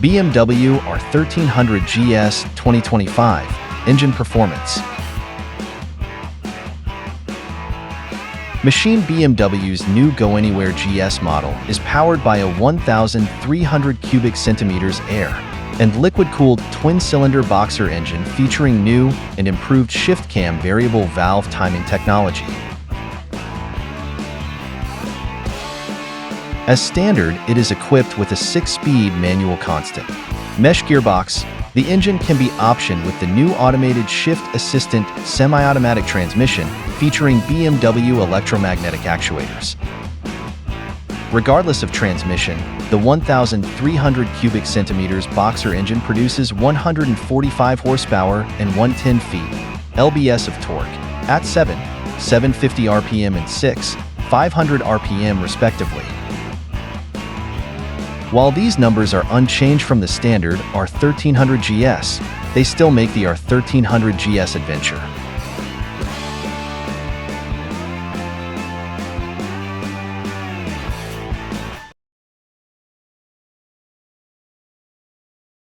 BMW R1300 GS 2025 Engine Performance. Machine BMW's new Go Anywhere GS model is powered by a 1,300 cubic centimeters air and liquid-cooled twin-cylinder boxer engine featuring new and improved ShiftCam variable valve timing technology. As standard, it is equipped with a 6-speed manual constant mesh gearbox. The engine can be optioned with the new automated Shift Assistant semi-automatic transmission featuring BMW electromagnetic actuators. Regardless of transmission, the 1,300 cubic centimeters boxer engine produces 145 horsepower and 110 lbs of torque at 750 RPM and 500 RPM respectively. While these numbers are unchanged from the standard R1300 GS, they still make the R1300 GS Adventure